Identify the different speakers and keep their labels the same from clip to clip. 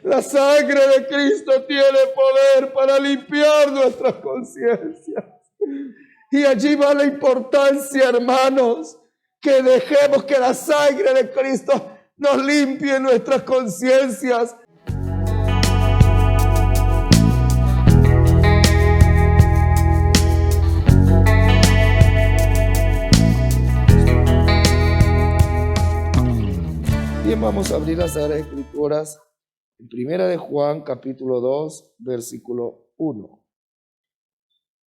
Speaker 1: La sangre de Cristo tiene poder para limpiar nuestras conciencias. Y allí va la importancia, hermanos, que dejemos que la sangre de Cristo nos limpie nuestras conciencias. Bien, vamos a abrir las Sagradas Escrituras en Primera de Juan, capítulo 2, versículo 1.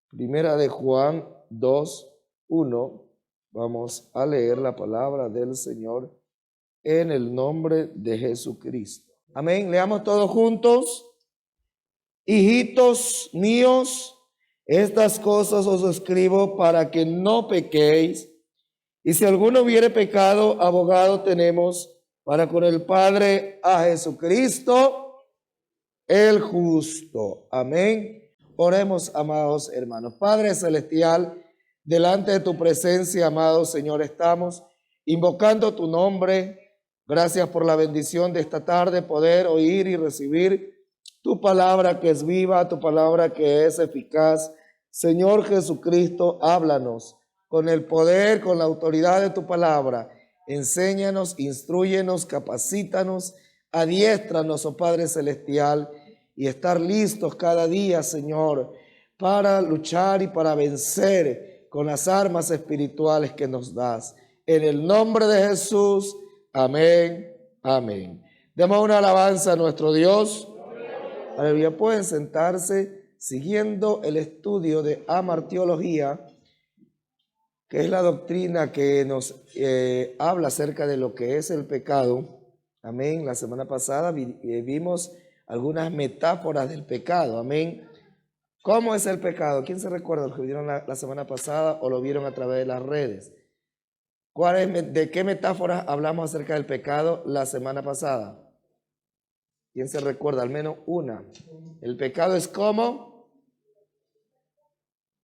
Speaker 1: Primera de Juan 2, 1. Vamos a leer la palabra del Señor en el nombre de Jesucristo. Amén. Leamos todos juntos. Hijitos míos, estas cosas os escribo para que no pequéis. Y si alguno hubiere pecado, abogado tenemos para con el Padre a Jesucristo, el justo. Amén. Oremos, amados hermanos. Padre celestial, delante de tu presencia, amado Señor, estamos invocando tu nombre. Gracias por la bendición de esta tarde, poder oír y recibir tu palabra que es viva, tu palabra que es eficaz. Señor Jesucristo, háblanos con el poder, con la autoridad de tu palabra. Enséñanos, instrúyenos, capacítanos, adiéstranos, oh Padre celestial, y estar listos cada día, Señor, para luchar y para vencer con las armas espirituales que nos das. En el nombre de Jesús, amén, amén. Demos una alabanza a nuestro Dios. Aleluya. Pueden sentarse siguiendo el estudio de amartiología, que es la doctrina que nos habla acerca de lo que es el pecado. Amén. La semana pasada vimos algunas metáforas del pecado. Amén. ¿Cómo es el pecado? ¿Quién se recuerda? Los que vieron la semana pasada o lo vieron a través de las redes. ¿De qué metáforas hablamos acerca del pecado la semana pasada? ¿Quién se recuerda? Al menos una. El pecado es como.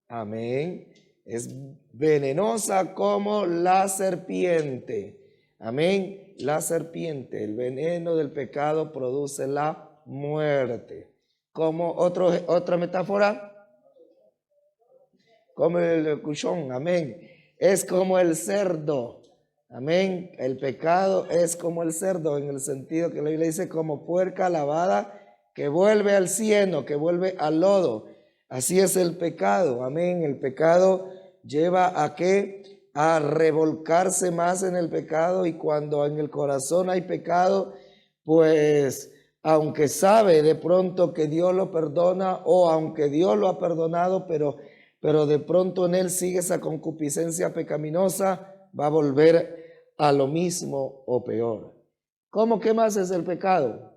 Speaker 1: Amén. Es venenosa como la serpiente. Amén. La serpiente, el veneno del pecado produce la muerte. Como otra metáfora, como el cuchón. Amén. Es como el cerdo. Amén. El pecado es como el cerdo, en el sentido que la Biblia dice como puerca lavada que vuelve al cieno, que vuelve al lodo. Así es el pecado. Amén. El pecado lleva a qué? A revolcarse más en el pecado, y cuando en el corazón hay pecado, pues aunque sabe de pronto que Dios lo perdona, o aunque Dios lo ha perdonado, pero de pronto en él sigue esa concupiscencia pecaminosa, va a volver a lo mismo o peor. ¿Cómo? ¿Qué más es el pecado?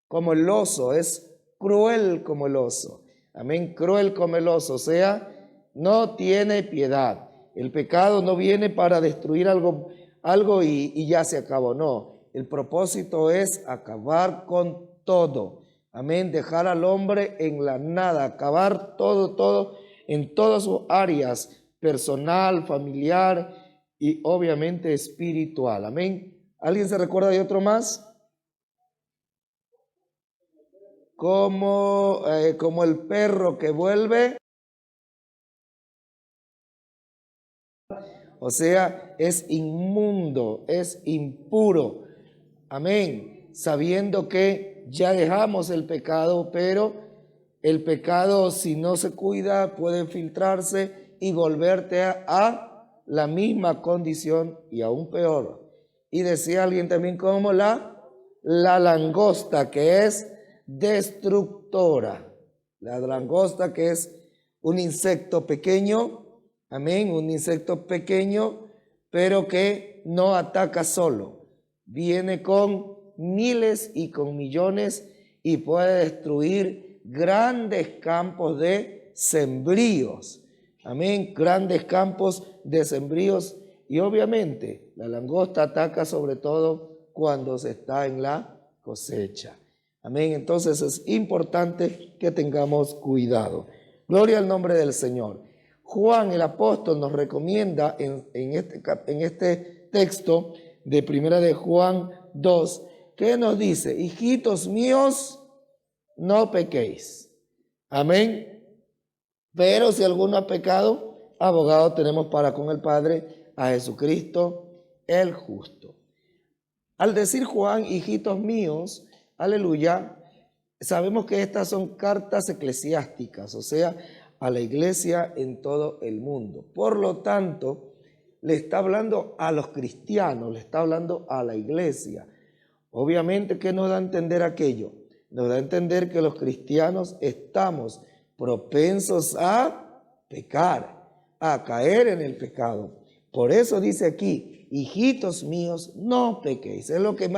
Speaker 1: Como el oso, es cruel como el oso. Amén, cruel como el oso, o sea, no tiene piedad. El pecado no viene para destruir algo y ya se acabó, no. El propósito es acabar con todo. Amén, dejar al hombre en la nada, acabar todo en todas sus áreas, personal, familiar y obviamente espiritual. Amén. ¿Alguien se recuerda de otro más? Como el perro que vuelve, o sea, es inmundo, es impuro. Amén. Sabiendo que ya dejamos el pecado, pero el pecado, si no se cuida, puede filtrarse y volverte a la misma condición y aún peor. Y decía alguien también como la langosta, que es destructora. La langosta, que es un insecto pequeño, amén, un insecto pequeño, pero que no ataca solo. Viene con miles y con millones y puede destruir grandes campos de sembríos. Amén, grandes campos de sembríos. Y obviamente la langosta ataca sobre todo cuando se está en la cosecha. Amén, entonces es importante que tengamos cuidado. Gloria al nombre del Señor. Juan el apóstol nos recomienda en este texto de Primera de Juan 2, ¿qué nos dice? Hijitos míos, no pequéis. Amén. Pero si alguno ha pecado, abogado tenemos para con el Padre a Jesucristo el justo. Al decir Juan, hijitos míos, aleluya, sabemos que estas son cartas eclesiásticas, o sea, a la iglesia en todo el mundo. Por lo tanto, le está hablando a los cristianos, le está hablando a la iglesia. Obviamente, ¿qué nos da a entender aquello? Nos da a entender que los cristianos estamos propensos a pecar, a caer en el pecado. Por eso dice aquí, hijitos míos, no pequéis. Es lo que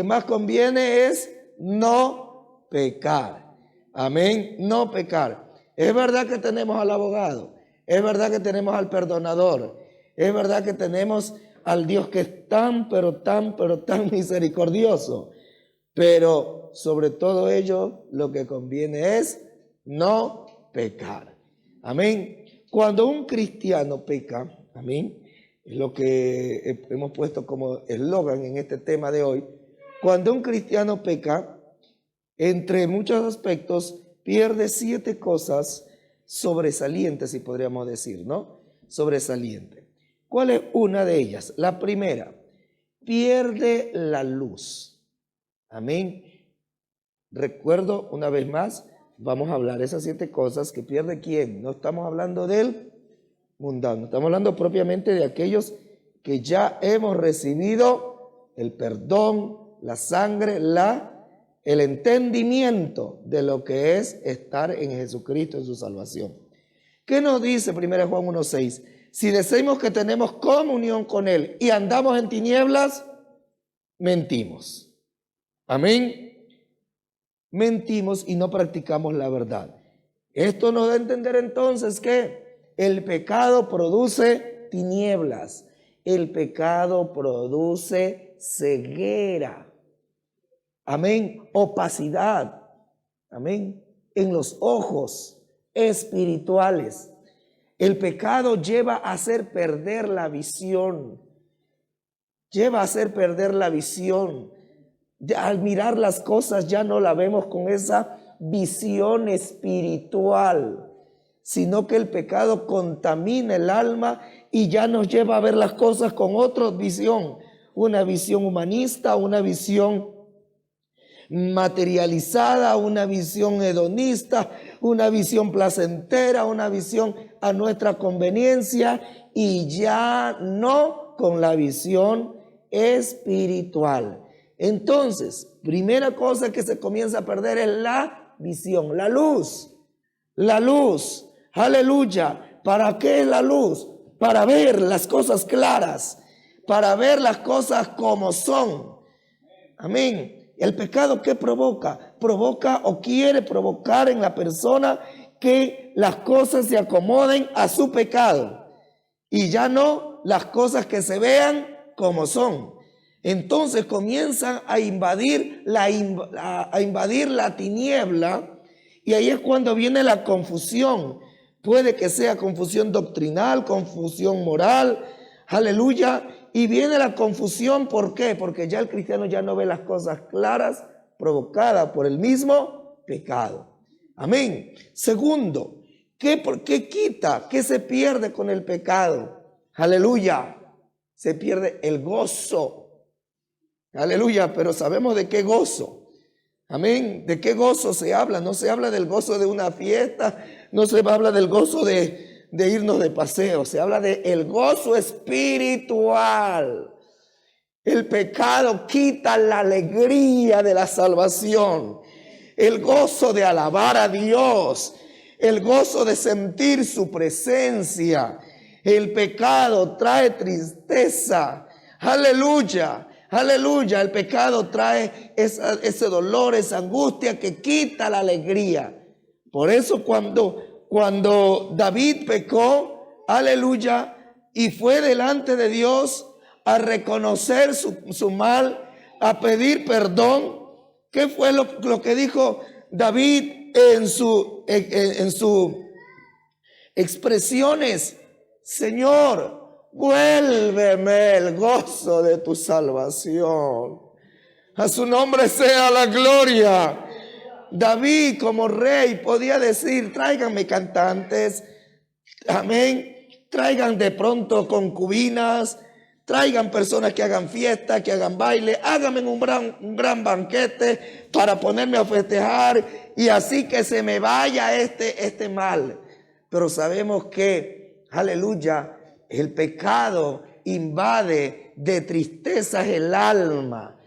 Speaker 1: más conviene es no pecar. Amén, no pecar. Es verdad que tenemos al abogado, es verdad que tenemos al perdonador, es verdad que tenemos al Dios que es tan misericordioso. Pero sobre todo ello, lo que conviene es no pecar. Amén. Cuando un cristiano peca, amén, es lo que hemos puesto como eslogan en este tema de hoy. Cuando un cristiano peca, entre muchos aspectos, pierde 7 cosas sobresalientes, si podríamos decir, ¿no? Sobresaliente. ¿Cuál es una de ellas? La primera, pierde la luz. Amén. Recuerdo una vez más, vamos a hablar esas 7 cosas que pierde quién. No estamos hablando del mundano, estamos hablando propiamente de aquellos que ya hemos recibido el perdón, la sangre, el entendimiento de lo que es estar en Jesucristo en su salvación. ¿Qué nos dice 1 Juan 1:6? Si decimos que tenemos comunión con Él y andamos en tinieblas, mentimos. Amén. Mentimos y no practicamos la verdad. Esto nos da a entender entonces que el pecado produce tinieblas. El pecado produce ceguera. Amén. Opacidad. Amén. En los ojos espirituales. El pecado lleva a hacer perder la visión. Lleva a hacer perder la visión. Al mirar las cosas ya no la vemos con esa visión espiritual, sino que el pecado contamina el alma y ya nos lleva a ver las cosas con otra visión, una visión humanista, una visión materializada, una visión hedonista, una visión placentera, una visión a nuestra conveniencia y ya no con la visión espiritual. Entonces, primera cosa que se comienza a perder es la visión, la luz. La luz, aleluya. ¿Para qué es la luz? Para ver las cosas claras, para ver las cosas como son. Amén. El pecado, ¿qué provoca? Provoca o quiere provocar en la persona que las cosas se acomoden a su pecado y ya no las cosas que se vean como son. Entonces comienzan a invadir la tiniebla y ahí es cuando viene la confusión. Puede que sea confusión doctrinal, confusión moral, aleluya. Y viene la confusión, ¿por qué? Porque ya el cristiano ya no ve las cosas claras provocadas por el mismo pecado. Amén. Segundo, ¿por qué quita? ¿Qué se pierde con el pecado? Aleluya. Se pierde el gozo. Aleluya, pero sabemos de qué gozo. Amén. ¿De qué gozo se habla? No se habla del gozo de una fiesta, no se habla del gozo de irnos de paseo, se habla del gozo espiritual. El pecado quita la alegría de la salvación, el gozo de alabar a Dios, el gozo de sentir su presencia. El pecado trae tristeza. Aleluya. Aleluya, el pecado trae ese dolor, esa angustia que quita la alegría. Por eso cuando David pecó, aleluya, y fue delante de Dios a reconocer su mal, a pedir perdón, ¿qué fue lo que dijo David en sus expresiones? Señor, vuélveme el gozo de tu salvación. A su nombre sea la gloria. David como rey podía decir, tráiganme cantantes, amén, traigan de pronto concubinas, traigan personas que hagan fiesta, que hagan baile, háganme un gran banquete para ponerme a festejar y así que se me vaya este mal. Pero sabemos que, aleluya, el pecado invade de tristezas el alma.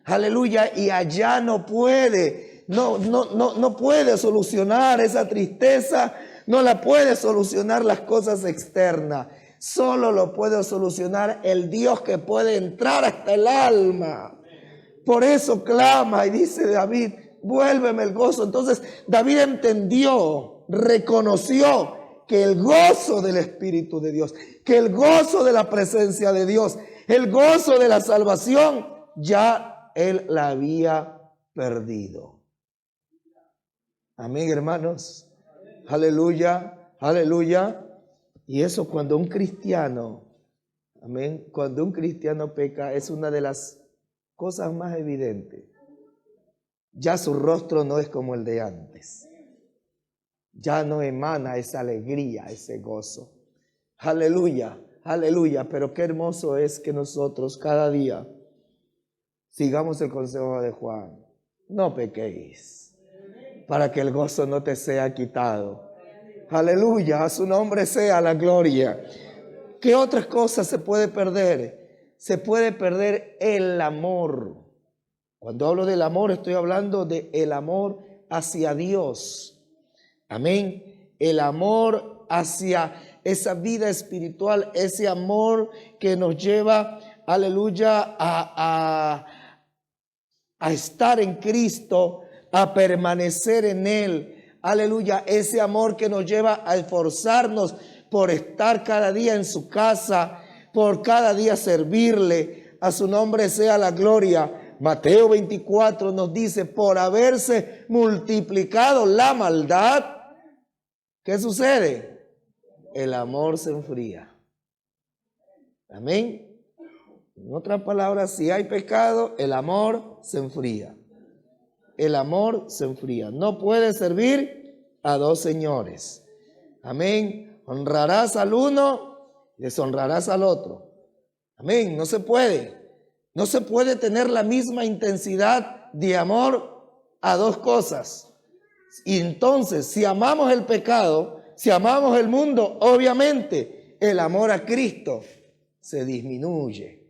Speaker 1: Aleluya, y allá no puede solucionar esa tristeza, no la puede solucionar las cosas externas. Solo lo puede solucionar el Dios que puede entrar hasta el alma. Por eso clama y dice David, vuélveme el gozo. Entonces David entendió, reconoció que el gozo del Espíritu de Dios, que el gozo de la presencia de Dios, el gozo de la salvación, ya él la había perdido. Amén, hermanos. Aleluya, aleluya. Y eso cuando un cristiano, amén, cuando un cristiano peca es una de las cosas más evidentes. Ya su rostro no es como el de antes. Ya no emana esa alegría, ese gozo. Aleluya, aleluya. Pero qué hermoso es que nosotros cada día sigamos el consejo de Juan. No pequéis, para que el gozo no te sea quitado. Aleluya, a su nombre sea la gloria. ¿Qué otras cosas se puede perder? Se puede perder el amor. Cuando hablo del amor, estoy hablando del amor hacia Dios. Amén. El amor hacia esa vida espiritual, ese amor que nos lleva, aleluya, a estar en Cristo, a permanecer en Él. Aleluya, ese amor que nos lleva a esforzarnos por estar cada día en su casa, por cada día servirle. A su nombre sea la gloria. Mateo 24 nos dice, por haberse multiplicado la maldad, ¿qué sucede? El amor se enfría. Amén. En otras palabras, si hay pecado, el amor se enfría. El amor se enfría. No puede servir a dos señores. Amén. Honrarás al uno, deshonrarás al otro. Amén. No se puede. No se puede tener la misma intensidad de amor a dos cosas. Y entonces, si amamos el pecado, si amamos el mundo, obviamente el amor a Cristo se disminuye.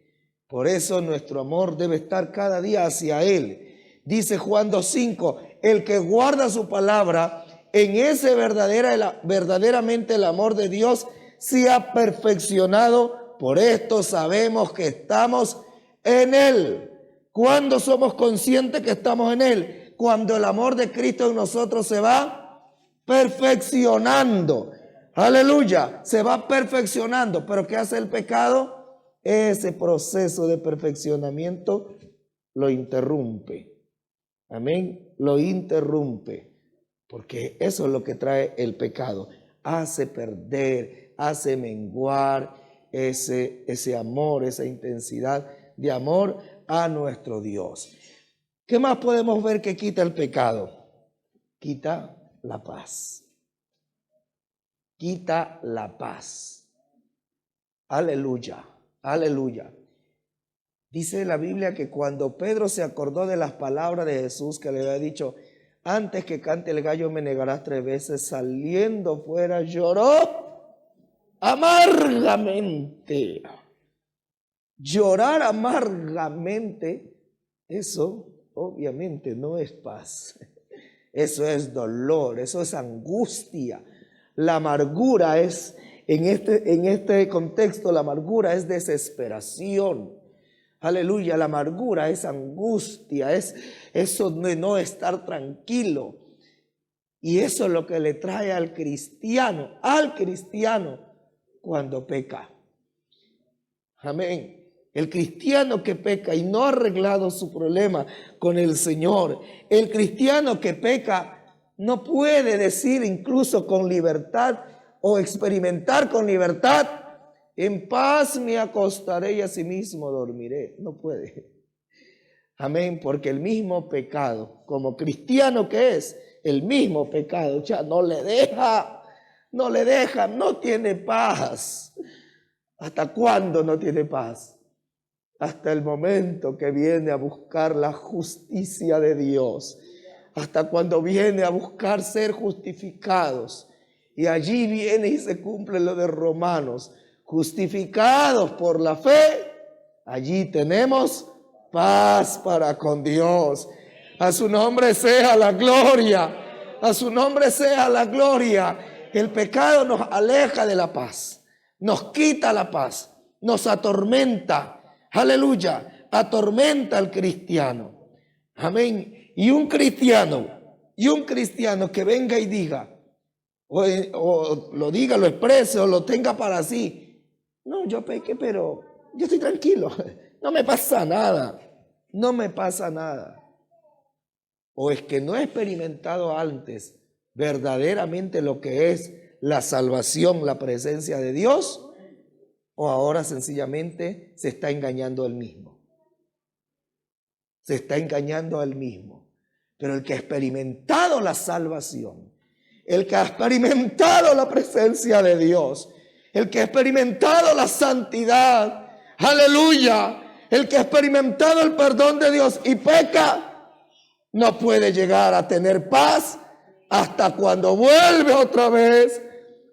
Speaker 1: Por eso nuestro amor debe estar cada día hacia Él. Dice Juan 2:5, el que guarda su palabra, en ese verdaderamente el amor de Dios se ha perfeccionado. Por esto sabemos que estamos en Él. ¿Cuándo somos conscientes que estamos en Él? Cuando el amor de Cristo en nosotros se va perfeccionando. Aleluya, se va perfeccionando. ¿Pero qué hace el pecado? Ese proceso de perfeccionamiento lo interrumpe. Amén, lo interrumpe. Porque eso es lo que trae el pecado. Hace perder, hace menguar ese amor, esa intensidad de amor a nuestro Dios. ¿Qué más podemos ver que quita el pecado? Quita la paz. Quita la paz. Aleluya, aleluya. Dice la Biblia que cuando Pedro se acordó de las palabras de Jesús que le había dicho, antes que cante el gallo me negarás 3 veces, saliendo fuera lloró amargamente. Llorar amargamente, eso obviamente no es paz. Eso es dolor, eso es angustia. La amargura es, en este contexto, la amargura es desesperación. Aleluya, la amargura es angustia, es eso de no estar tranquilo. Y eso es lo que le trae al cristiano cuando peca. Amén. El cristiano que peca y no ha arreglado su problema con el Señor, el cristiano que peca no puede decir incluso con libertad o experimentar con libertad, en paz me acostaré y asimismo dormiré. No puede. Amén, porque el mismo pecado, como cristiano que es, el mismo pecado ya no le deja, no tiene paz. ¿Hasta cuándo no tiene paz? Hasta el momento que viene a buscar la justicia de Dios. Hasta cuando viene a buscar ser justificados. Y allí viene y se cumple lo de Romanos. Justificados por la fe, allí tenemos paz para con Dios. A su nombre sea la gloria. A su nombre sea la gloria. El pecado nos aleja de la paz. Nos quita la paz. Nos atormenta. Aleluya. Atormenta al cristiano. Amén. Y un cristiano que venga y diga, o lo diga, lo exprese, o lo tenga para sí. No, yo pequé, pero yo estoy tranquilo. No me pasa nada. No me pasa nada. O es que no he experimentado antes verdaderamente lo que es la salvación, la presencia de Dios, o ahora sencillamente se está engañando a él mismo. Se está engañando a él mismo. Pero el que ha experimentado la salvación, el que ha experimentado la presencia de Dios, el que ha experimentado la santidad, aleluya, el que ha experimentado el perdón de Dios y peca, no puede llegar a tener paz hasta cuando vuelve otra vez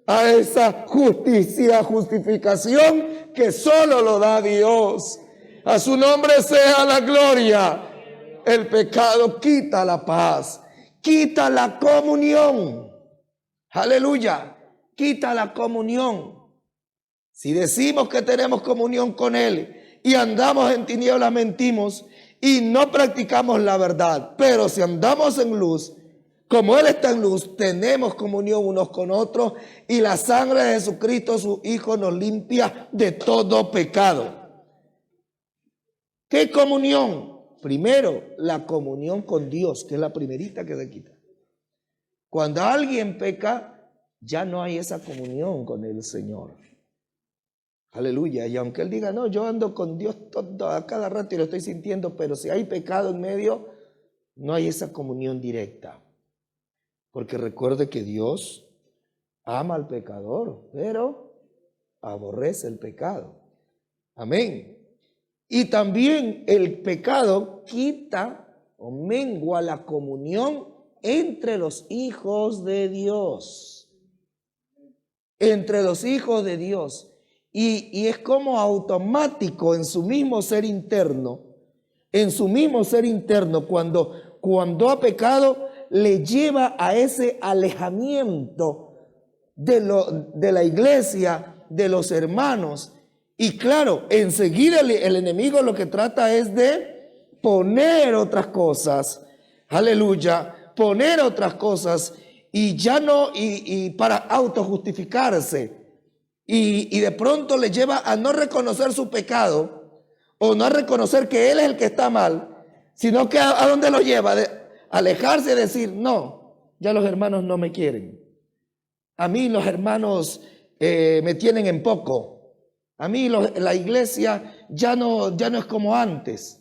Speaker 1: a esa justificación que solo lo da Dios. A su nombre sea la gloria. El pecado quita la paz, quita la comunión. Aleluya, quita la comunión. Si decimos que tenemos comunión con Él y andamos en tinieblas, mentimos y no practicamos la verdad. Pero si andamos en luz, como Él está en luz, tenemos comunión unos con otros y la sangre de Jesucristo, su Hijo, nos limpia de todo pecado. ¿Qué comunión? Primero, la comunión con Dios, que es la primerita que se quita. Cuando alguien peca, ya no hay esa comunión con el Señor. Aleluya. Y aunque él diga, no, yo ando con Dios todo, a cada rato y lo estoy sintiendo, pero si hay pecado en medio, no hay esa comunión directa. Porque recuerde que Dios ama al pecador, pero aborrece el pecado. Amén. Y también el pecado quita o mengua la comunión entre los hijos de Dios. Entre los hijos de Dios. Y es como automático en su mismo ser interno, cuando ha pecado, le lleva a ese alejamiento de la iglesia, de los hermanos. Y claro, enseguida el enemigo lo que trata es de poner otras cosas, aleluya, poner otras cosas y ya no, y para autojustificarse. Y de pronto le lleva a no reconocer su pecado o no a reconocer que él es el que está mal, sino que a dónde lo lleva, de alejarse y decir, no, ya los hermanos no me quieren. A mí los hermanos me tienen en poco. A mí la iglesia ya no es como antes.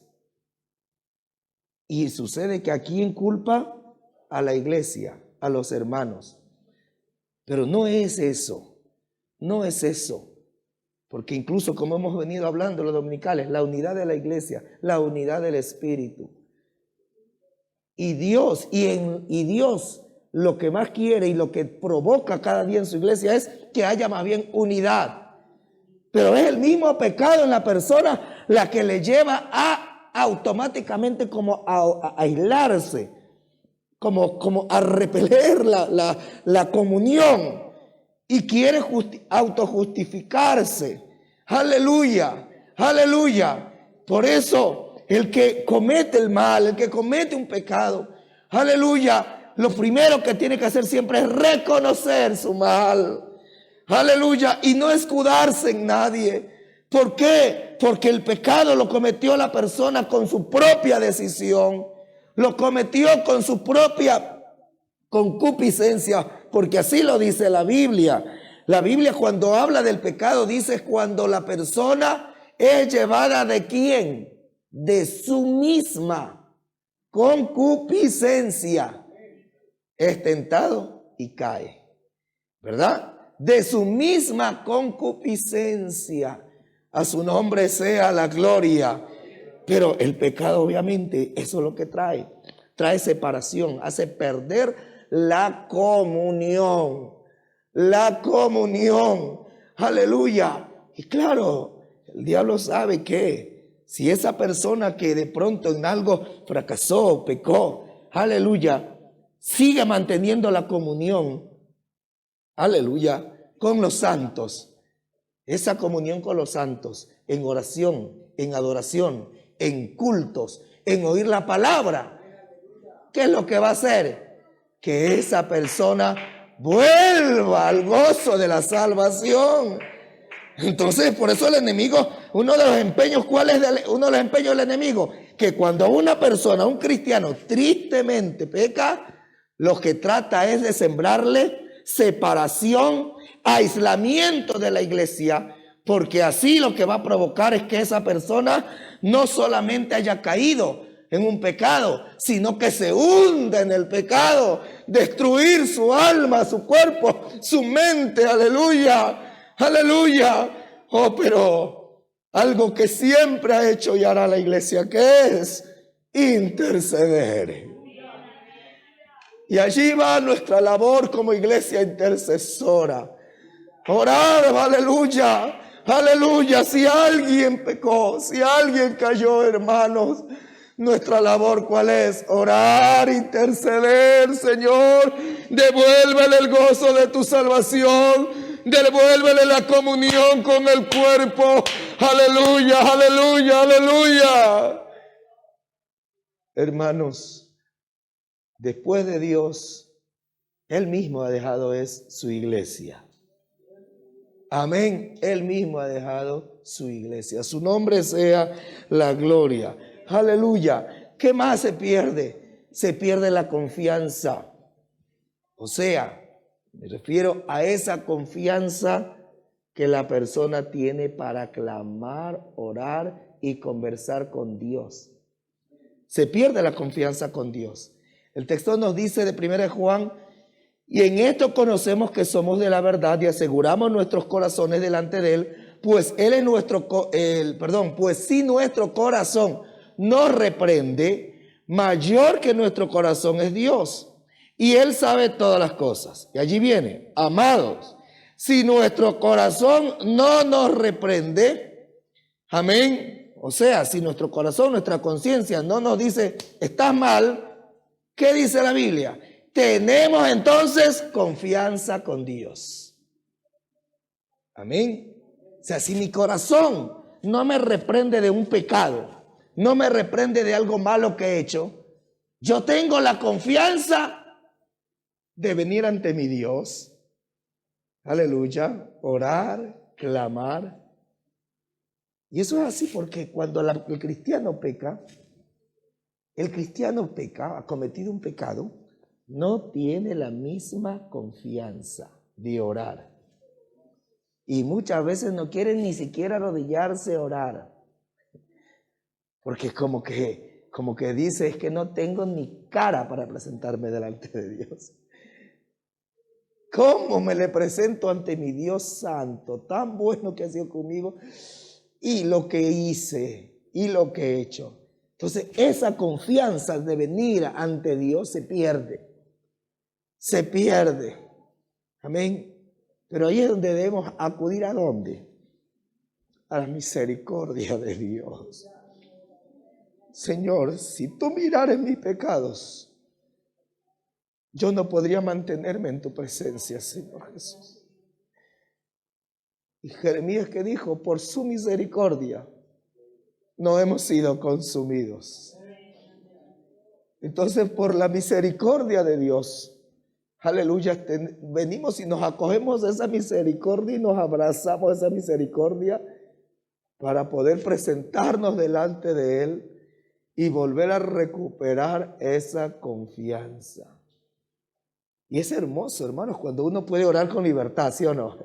Speaker 1: Y sucede que aquí inculpa a la iglesia, a los hermanos. Pero no es eso. No es eso, porque incluso como hemos venido hablando los dominicales, la unidad de la iglesia, la unidad del Espíritu. Y Dios lo que más quiere y lo que provoca cada día en su iglesia es que haya más bien unidad. Pero es el mismo pecado en la persona la que le lleva a automáticamente como a aislarse, como a repeler la comunión. Y quiere autojustificarse. Aleluya, aleluya. Por eso el que comete el mal, el que comete un pecado, aleluya, lo primero que tiene que hacer siempre es reconocer su mal. Aleluya, y no escudarse en nadie. ¿Por qué? Porque el pecado lo cometió la persona con su propia decisión. Lo cometió con su propia concupiscencia, porque así lo dice la Biblia. La Biblia cuando habla del pecado dice cuando la persona es llevada ¿de quién? de su misma concupiscencia es tentado y cae, ¿verdad? De su misma concupiscencia. A su nombre sea la gloria. Pero el pecado, obviamente, eso es lo que trae. Trae separación, hace perder la comunión. La comunión. Aleluya. Y claro, el diablo sabe que si esa persona que de pronto en algo fracasó, pecó, aleluya, sigue manteniendo la comunión, aleluya, con los santos. Esa comunión con los santos, en oración, en adoración, en cultos, en oír la palabra. ¿Qué es lo que va a hacer? Que esa persona vuelva al gozo de la salvación. Entonces, por eso el enemigo, uno de los empeños, ¿cuál es uno de los empeños del enemigo? Que cuando una persona, un cristiano, tristemente peca, lo que trata es de sembrarle separación, aislamiento de la iglesia, porque así lo que va a provocar es que esa persona no solamente haya caído en un pecado, sino que se hunda en el pecado, destruir su alma, su cuerpo, su mente, aleluya, aleluya. Oh, pero algo que siempre ha hecho y hará la iglesia, que es interceder. Y allí va nuestra labor como iglesia intercesora. Orar, aleluya, aleluya. Si alguien pecó, si alguien cayó, hermanos, nuestra labor, ¿cuál es? Orar, interceder, Señor. Devuélvele el gozo de tu salvación. Devuélvele la comunión con el cuerpo. Aleluya, aleluya, aleluya. Hermanos, después de Dios, Él mismo ha dejado su iglesia. Amén. Él mismo ha dejado su iglesia. Su nombre sea la gloria. Aleluya. ¿Qué más se pierde? Se pierde la confianza. O sea, me refiero a esa confianza que la persona tiene para clamar, orar y conversar con Dios. Se pierde la confianza con Dios. El texto nos dice de 1 Juan: y en esto conocemos que somos de la verdad y aseguramos nuestros corazones delante de Él, pues Él es pues si nuestro corazón nos reprende, mayor que nuestro corazón es Dios, y Él sabe todas las cosas. Y allí viene: amados, si nuestro corazón no nos reprende, amén, o sea, si nuestro corazón, nuestra conciencia no nos dice estás mal, ¿qué dice la Biblia? Tenemos entonces confianza con Dios. Amén. O sea, si mi corazón no me reprende de un pecado, no me reprende de algo malo que he hecho, yo tengo la confianza de venir ante mi Dios. Aleluya. Orar, clamar. Y eso es así porque cuando el cristiano peca, ha cometido un pecado, no tiene la misma confianza de orar. Y muchas veces no quiere ni siquiera arrodillarse a orar. Porque como que dice, es que no tengo ni cara para presentarme delante de Dios. ¿Cómo me le presento ante mi Dios santo, tan bueno que ha sido conmigo? Y lo que hice, y lo que he hecho. Entonces, esa confianza de venir ante Dios se pierde. Se pierde. Amén. Pero ahí es donde debemos acudir. ¿A dónde? A la misericordia de Dios. Señor, si tú mirares mis pecados, yo no podría mantenerme en tu presencia, Señor Jesús. Y Jeremías, que dijo: por su misericordia no hemos sido consumidos. Entonces, por la misericordia de Dios, aleluya, venimos y nos acogemos de esa misericordia y nos abrazamos de esa misericordia para poder presentarnos delante de Él y volver a recuperar esa confianza. Y es hermoso, hermanos, cuando uno puede orar con libertad, ¿sí o no?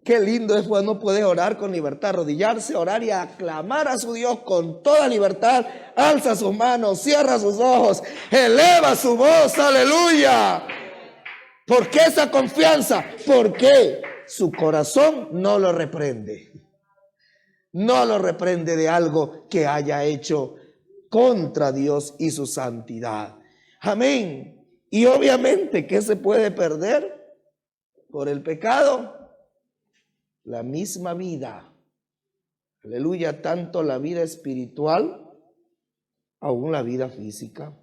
Speaker 1: Qué lindo es cuando puede orar con libertad, arrodillarse, orar y aclamar a su Dios con toda libertad. Alza sus manos, cierra sus ojos, eleva su voz, aleluya. ¿Por qué esa confianza? Porque su corazón no lo reprende. No lo reprende de algo que haya hecho contra Dios y su santidad. Amén. Y obviamente, ¿qué se puede perder por el pecado? La misma vida. Aleluya, tanto la vida espiritual, aún la vida física.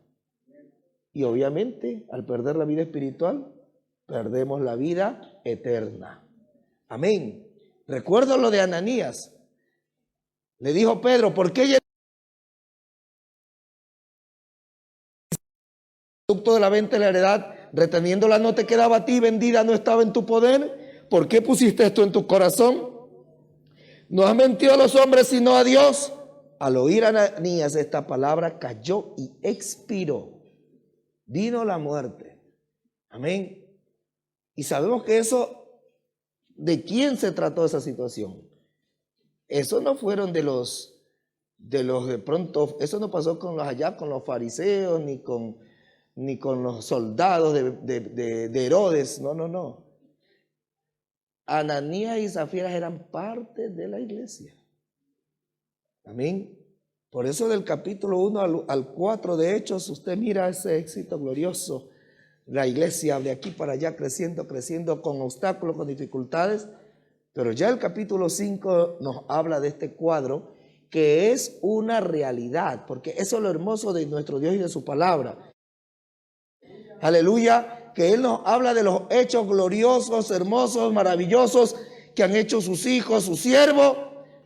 Speaker 1: Y obviamente, al perder la vida espiritual, perdemos la vida eterna. Amén. Recuerdo lo de Ananías. Le dijo Pedro, ¿por qué el producto de la venta de la heredad, reteniéndola no te quedaba a ti, vendida no estaba en tu poder? ¿Por qué pusiste esto en tu corazón? No has mentido a los hombres sino a Dios. Al oír Ananías esta palabra, cayó y expiró. Vino la muerte. Amén. Y sabemos que eso, ¿de quién se trató esa situación? Eso no fueron de pronto, eso no pasó con los allá, con los fariseos, ni con los soldados de Herodes. No, no, no. Ananías y Zafira eran parte de la iglesia. Amén. Por eso del capítulo 1 al 4 de Hechos, usted mira ese éxito glorioso. La iglesia de aquí para allá creciendo, creciendo con obstáculos, con dificultades. Pero ya el capítulo 5 nos habla de este cuadro que es una realidad, porque eso es lo hermoso de nuestro Dios y de su palabra. Aleluya, que Él nos habla de los hechos gloriosos, hermosos, maravillosos que han hecho sus hijos, sus siervos,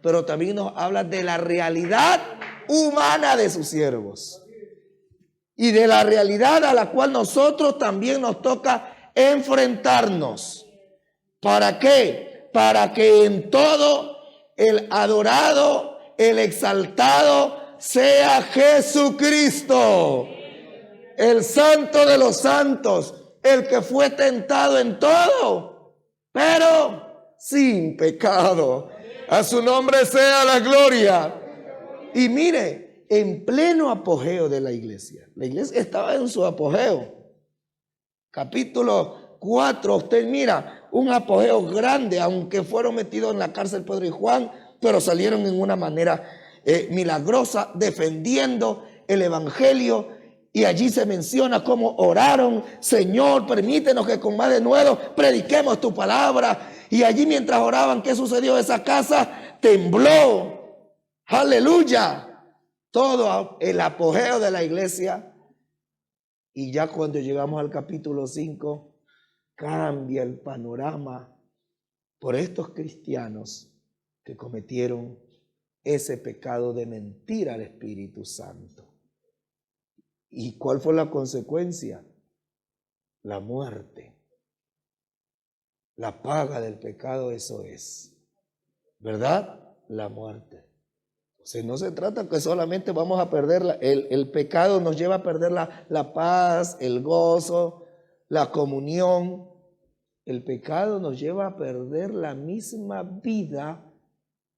Speaker 1: pero también nos habla de la realidad humana de sus siervos y de la realidad a la cual nosotros también nos toca enfrentarnos. ¿Para qué? Para que en todo el adorado, el exaltado sea Jesucristo, el santo de los santos, el que fue tentado en todo, pero sin pecado. A su nombre sea la gloria. Y mire, en pleno apogeo de la iglesia estaba en su apogeo. Capítulo 4, usted mira, un apogeo grande, aunque fueron metidos en la cárcel Pedro y Juan, pero salieron en una manera milagrosa, defendiendo el evangelio. Y allí se menciona cómo oraron: Señor, permítenos que con más denuedo prediquemos tu palabra. Y allí mientras oraban, ¿qué sucedió? Esa casa tembló. Aleluya. Todo el apogeo de la iglesia. Y ya cuando llegamos al capítulo 5, cambia el panorama por estos cristianos que cometieron ese pecado de mentir al Espíritu Santo. ¿Y cuál fue la consecuencia? La muerte. La paga del pecado, eso es, ¿verdad? La muerte. O sea, no se trata que solamente vamos a perder, el pecado nos lleva a perder la paz, el gozo, la comunión. El pecado nos lleva a perder la misma vida,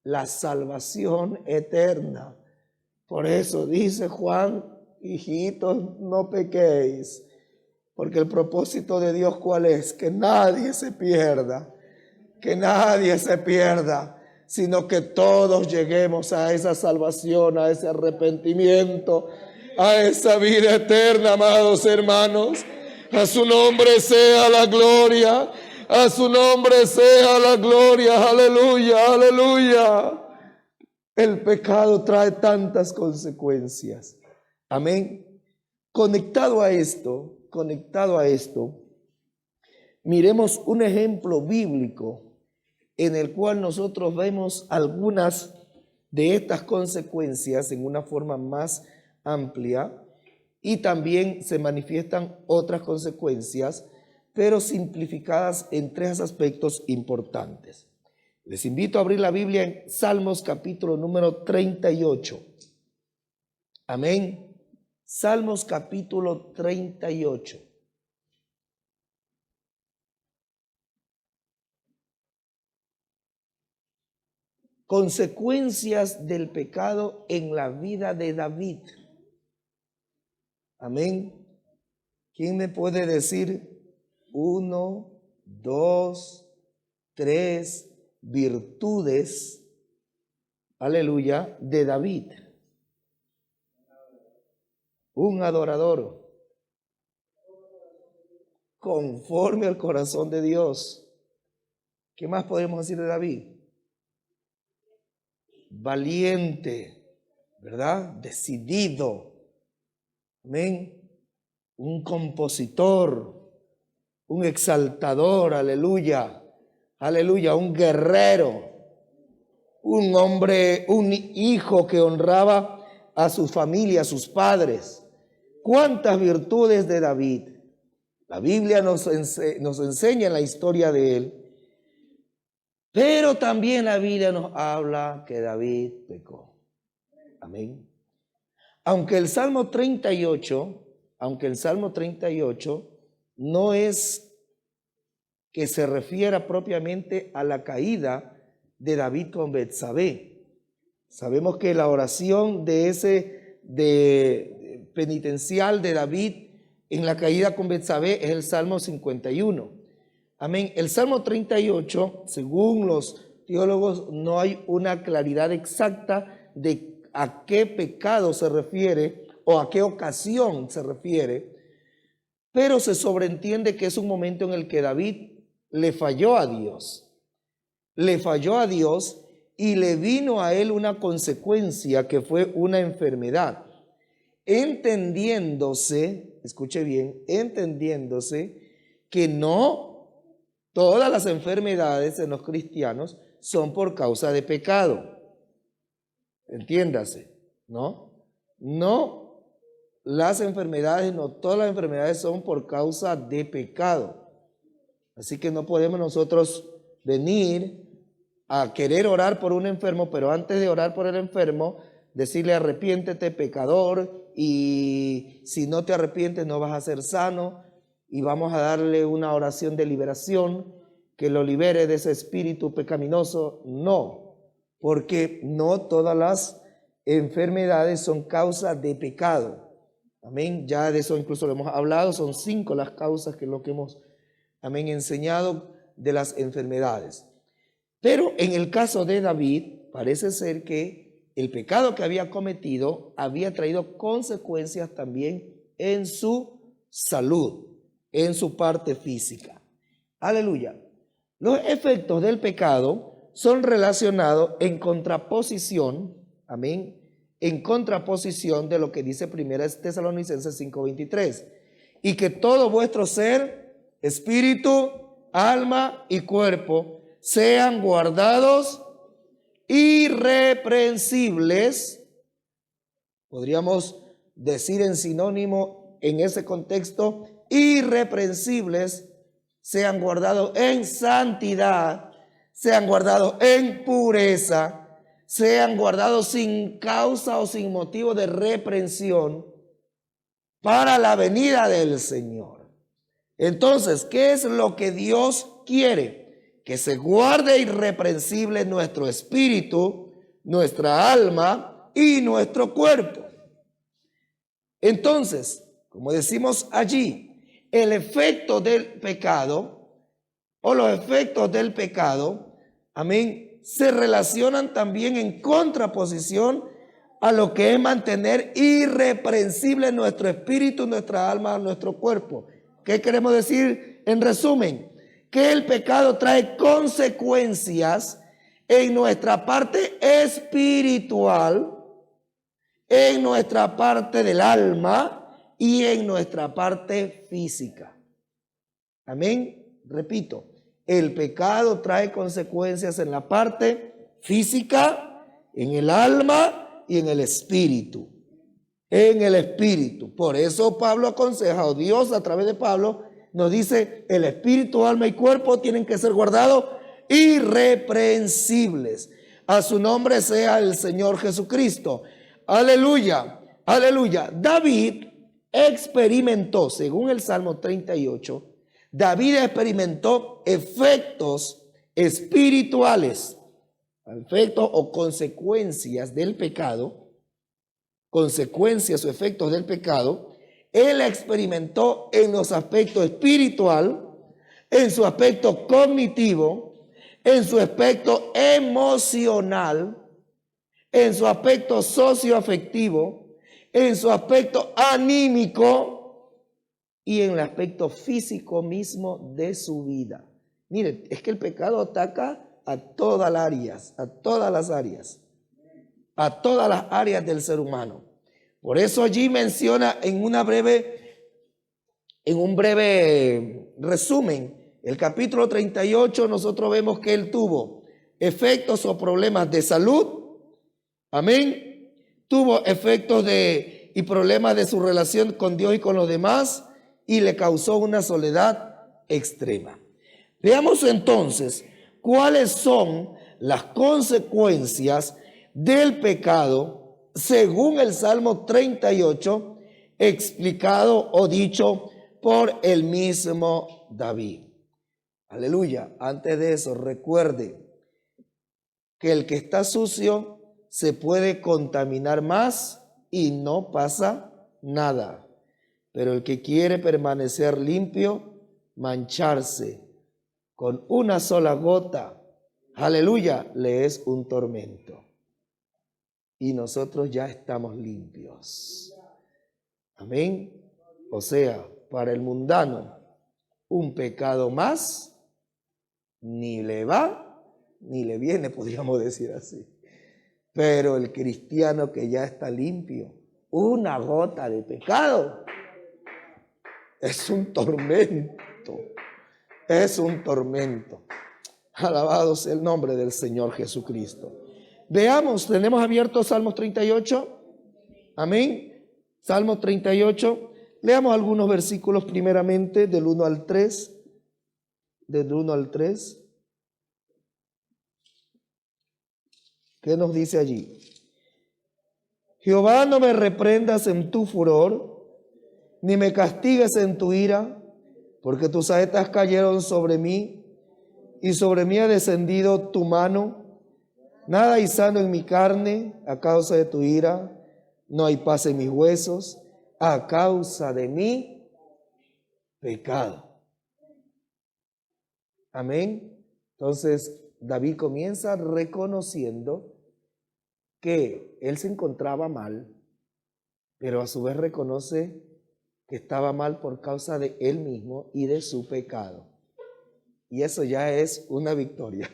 Speaker 1: la salvación eterna. Por eso dice Juan: hijitos, no pequéis, porque el propósito de Dios, ¿cuál es? Que nadie se pierda, sino que todos lleguemos a esa salvación, a ese arrepentimiento, a esa vida eterna, amados hermanos. A su nombre sea la gloria, a su nombre sea la gloria, aleluya, aleluya. El pecado trae tantas consecuencias. Amén. Conectado a esto, miremos un ejemplo bíblico en el cual nosotros vemos algunas de estas consecuencias en una forma más amplia, y también se manifiestan otras consecuencias, pero simplificadas en tres aspectos importantes. Les invito a abrir la Biblia en Salmos capítulo número 38. Amén. Salmos capítulo 38. consecuencias del pecado en la vida de David. Amén. ¿Quién me puede decir 1, 2, 3 virtudes, aleluya, de David? Un adorador, conforme al corazón de Dios. ¿Qué más podemos decir de David? Valiente, ¿verdad? Decidido. Amén. Un compositor, un exaltador, aleluya, aleluya, un guerrero, un hombre, un hijo que honraba a su familia, a sus padres. ¿Cuántas virtudes de David? La Biblia nos enseña la historia de él, pero también la Biblia nos habla que David pecó. Amén. Aunque el Salmo 38 no es que se refiera propiamente a la caída de David con Betsabé. Sabemos que la oración de penitencial de David en la caída con Betsabé es el Salmo 51. Amén. El Salmo 38, según los teólogos, no hay una claridad exacta de a qué pecado se refiere o a qué ocasión se refiere, pero se sobreentiende que es un momento en el que David le falló a Dios. Le falló a Dios y le vino a él una consecuencia que fue una enfermedad. Entendiéndose, escuche bien, entendiéndose que no todas las enfermedades en los cristianos son por causa de pecado. Entiéndase, ¿no? No las enfermedades, no todas las enfermedades son por causa de pecado. Así que no podemos nosotros venir a querer orar por un enfermo, pero antes de orar por el enfermo, decirle arrepiéntete, pecador, y si no te arrepientes no vas a ser sano, y vamos a darle una oración de liberación que lo libere de ese espíritu pecaminoso. No, porque no todas las enfermedades son causa de pecado. Amén. Ya de eso incluso lo hemos hablado. Son 5 las causas que es lo que hemos, amén, enseñado de las enfermedades. Pero en el caso de David, parece ser que el pecado que había cometido había traído consecuencias también en su salud, en su parte física. Aleluya. Los efectos del pecado son relacionados en contraposición, amén, en contraposición de lo que dice 1 Tesalonicenses 5:23, y que todo vuestro ser, espíritu, alma y cuerpo sean guardados irreprensibles. Podríamos decir en sinónimo en ese contexto, irreprensibles, sean guardados en santidad, sean guardados en pureza, sean guardados sin causa o sin motivo de reprensión para la venida del Señor. Entonces, ¿qué es lo que Dios quiere? Que se guarde irreprensible nuestro espíritu, nuestra alma y nuestro cuerpo. Entonces, como decimos allí, el efecto del pecado o los efectos del pecado, amén, se relacionan también en contraposición a lo que es mantener irreprensible nuestro espíritu, nuestra alma, nuestro cuerpo. ¿Qué queremos decir en resumen? Que el pecado trae consecuencias en nuestra parte espiritual, en nuestra parte del alma y en nuestra parte física. Amén. Repito, el pecado trae consecuencias en la parte física, en el alma y en el espíritu. En el espíritu. Por eso Pablo aconseja, o Dios a través de Pablo nos dice, el espíritu, alma y cuerpo tienen que ser guardados irreprensibles. A su nombre sea el Señor Jesucristo. Aleluya, aleluya. David experimentó, según el Salmo 38, David experimentó efectos espirituales efectos o consecuencias del pecado, consecuencias o efectos del pecado, él la experimentó en los aspectos espiritual, en su aspecto cognitivo, en su aspecto emocional, en su aspecto socioafectivo, en su aspecto anímico y en el aspecto físico mismo de su vida. Mire, es que el pecado ataca a todas las áreas, a todas las áreas, a todas las áreas del ser humano. Por eso allí menciona en un breve resumen, el capítulo 38, nosotros vemos que él tuvo efectos o problemas de salud, amén, tuvo efectos y problemas de su relación con Dios y con los demás, y le causó una soledad extrema. Veamos entonces cuáles son las consecuencias del pecado según el Salmo 38, explicado o dicho por el mismo David. Aleluya. Antes de eso, recuerde que el que está sucio se puede contaminar más y no pasa nada. Pero el que quiere permanecer limpio, mancharse con una sola gota, aleluya, le es un tormento. Y nosotros ya estamos limpios. Amén. O sea, para el mundano, un pecado más ni le va ni le viene, podríamos decir así. Pero el cristiano que ya está limpio, una gota de pecado es un tormento. Es un tormento. Alabado sea el nombre del Señor Jesucristo. Veamos, tenemos abierto Salmos 38. Amén. Salmos 38. Leamos algunos versículos primeramente del 1 al 3. Del 1 al 3. ¿Qué nos dice allí? Jehová, no me reprendas en tu furor, ni me castigues en tu ira, porque tus saetas cayeron sobre mí, y sobre mí ha descendido tu mano. Nada hay sano en mi carne a causa de tu ira, no hay paz en mis huesos a causa de mi pecado. Amén. Entonces David comienza reconociendo que él se encontraba mal, pero a su vez reconoce que estaba mal por causa de él mismo y de su pecado. Y eso ya es una victoria.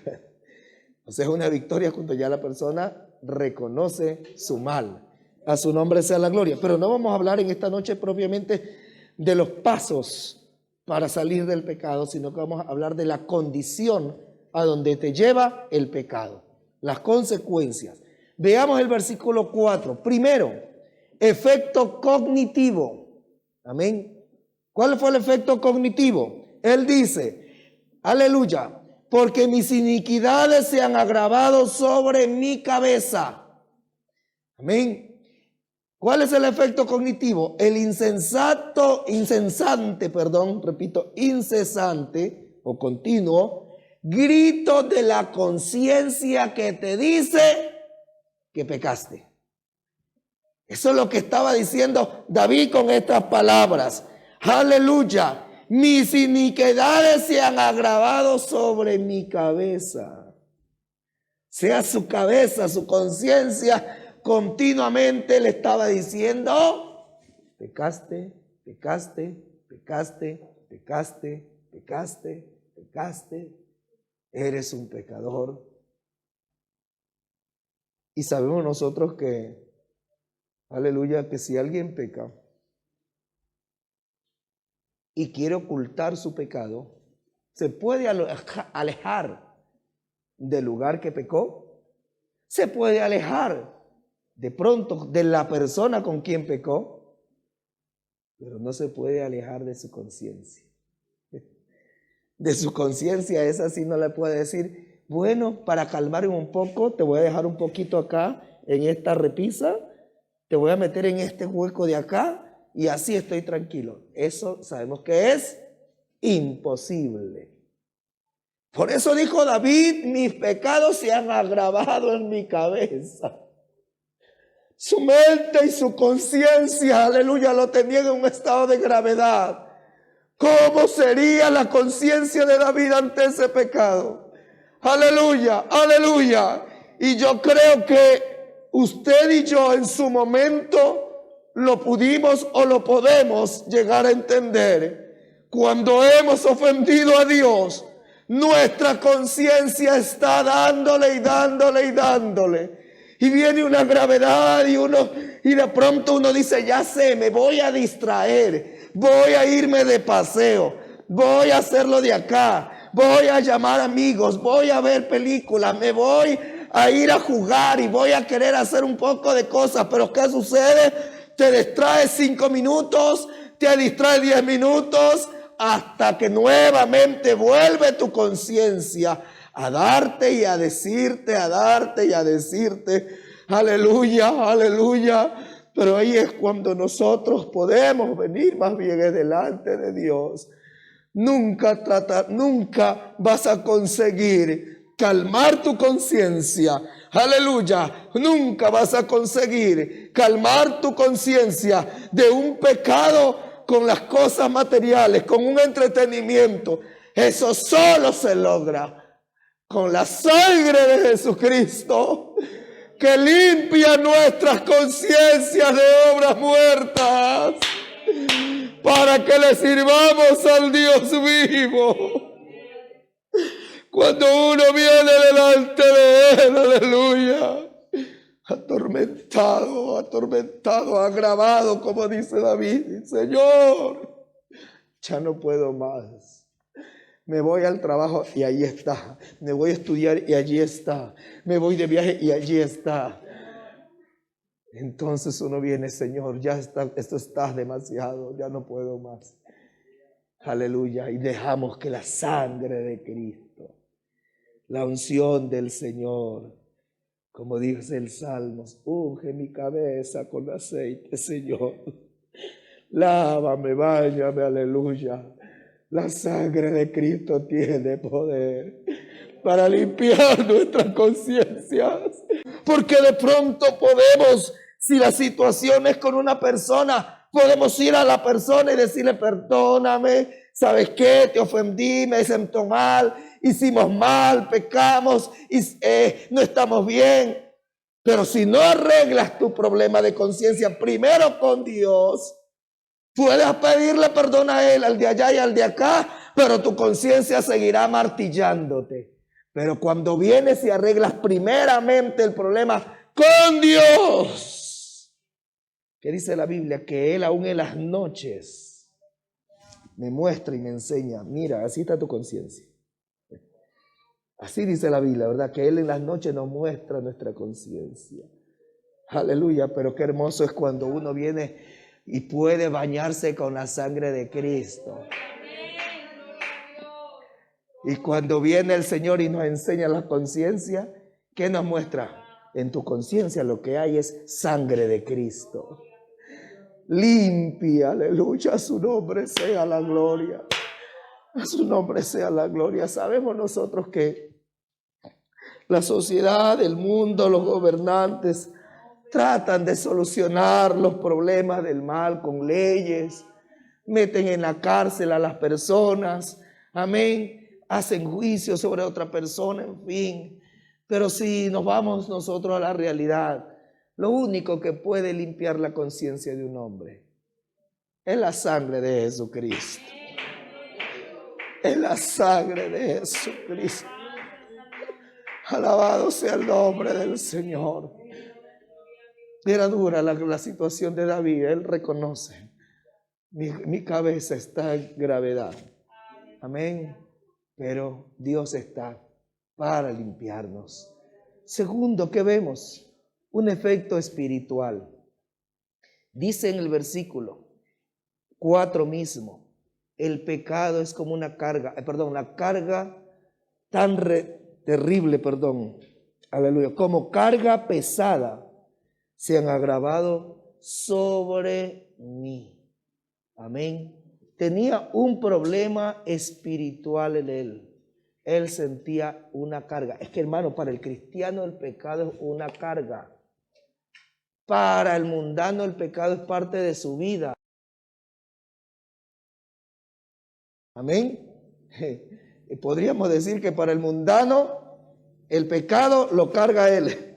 Speaker 1: O sea, es una victoria cuando ya la persona reconoce su mal. A su nombre sea la gloria. Pero no vamos a hablar en esta noche propiamente de los pasos para salir del pecado, sino que vamos a hablar de la condición a donde te lleva el pecado, las consecuencias. Veamos el versículo 4. Primero, efecto cognitivo. Amén. ¿Cuál fue el efecto cognitivo? Él dice, aleluya, porque mis iniquidades se han agravado sobre mi cabeza. Amén. ¿Cuál es el efecto cognitivo? El incesante o continuo grito de la conciencia que te dice que pecaste. Eso es lo que estaba diciendo David con estas palabras. Aleluya. Mis iniquidades se han agravado sobre mi cabeza. Sea su cabeza, su conciencia, continuamente le estaba diciendo, pecaste, pecaste, pecaste, pecaste, pecaste, pecaste. Eres un pecador. Y sabemos nosotros que, aleluya, que si alguien peca y quiere ocultar su pecado, se puede alejar del lugar que pecó, se puede alejar de pronto de la persona con quien pecó, pero no se puede alejar de su conciencia. De su conciencia, esa sí no le puede decir, bueno, para calmarme un poco, te voy a dejar un poquito acá en esta repisa, te voy a meter en este hueco de acá y así estoy tranquilo. Eso sabemos que es imposible. Por eso dijo David, mis pecados se han agravado en mi cabeza. Su mente y su conciencia, aleluya, lo tenían en un estado de gravedad. ¿Cómo sería la conciencia de David ante ese pecado? Aleluya, aleluya. Y yo creo que usted y yo en su momento lo pudimos o lo podemos llegar a entender. Cuando hemos ofendido a Dios, nuestra conciencia está dándole y dándole y dándole. Y viene una gravedad y de pronto uno dice, ya sé, me voy a distraer, voy a irme de paseo, voy a hacerlo de acá, voy a llamar amigos, voy a ver películas, me voy a ir a jugar y voy a querer hacer un poco de cosas. Pero ¿qué sucede? Te distraes 5 minutos, te distraes 10 minutos, hasta que nuevamente vuelve tu conciencia a darte y a decirte, a darte y a decirte, aleluya, aleluya. Pero ahí es cuando nosotros podemos venir más bien delante de Dios. Nunca vas a conseguir calmar tu conciencia. Aleluya. Nunca vas a conseguir calmar tu conciencia de un pecado con las cosas materiales, con un entretenimiento. Eso solo se logra con la sangre de Jesucristo, que limpia nuestras conciencias de obras muertas, para que le sirvamos al Dios vivo. Cuando uno viene delante de Él, aleluya, atormentado, agravado, como dice David, Señor, ya no puedo más. Me voy al trabajo y allí está. Me voy a estudiar y allí está. Me voy de viaje y allí está. Entonces uno viene, Señor, ya está, esto está demasiado, ya no puedo más. Aleluya. Y dejamos que la sangre de Cristo, la unción del Señor, como dice el Salmo, unge mi cabeza con aceite, Señor. Lávame, báñame, aleluya. La sangre de Cristo tiene poder para limpiar nuestras conciencias. Porque de pronto podemos, si la situación es con una persona, podemos ir a la persona y decirle, perdóname, ¿sabes qué? Te ofendí, me sentó mal, hicimos mal, pecamos, y no estamos bien. Pero si no arreglas tu problema de conciencia primero con Dios, puedes pedirle perdón a Él, al de allá y al de acá, pero tu conciencia seguirá martillándote. Pero cuando vienes y arreglas primeramente el problema con Dios, ¿qué dice la Biblia? Que Él aún en las noches me muestra y me enseña, mira, así está tu conciencia. Así dice la Biblia, ¿verdad? Que Él en las noches nos muestra nuestra conciencia. Aleluya, pero qué hermoso es cuando uno viene y puede bañarse con la sangre de Cristo. Y cuando viene el Señor y nos enseña la conciencia, ¿qué nos muestra? En tu conciencia lo que hay es sangre de Cristo. Limpia, aleluya, a su nombre sea la gloria. A su nombre sea la gloria. Sabemos nosotros que la sociedad, el mundo, los gobernantes tratan de solucionar los problemas del mal con leyes, meten en la cárcel a las personas, amén, hacen juicio sobre otra persona, en fin. Pero si nos vamos nosotros a la realidad, lo único que puede limpiar la conciencia de un hombre es la sangre de Jesucristo. Es la sangre de Jesucristo. Alabado sea el nombre del Señor. Era dura la situación de David. Él reconoce, mi cabeza está en gravedad. Amén. Pero Dios está para limpiarnos. Segundo, ¿qué vemos? Un efecto espiritual. Dice en el versículo 4 mismo, el pecado es como una carga, la carga tan terrible, aleluya, como carga pesada se han agravado sobre mí. Amén. Tenía un problema espiritual en él. él sentía una carga. Es que, hermano, para el cristiano el pecado es una carga. Para el mundano el pecado es parte de su vida. Amén. Podríamos decir que para el mundano el pecado lo carga él.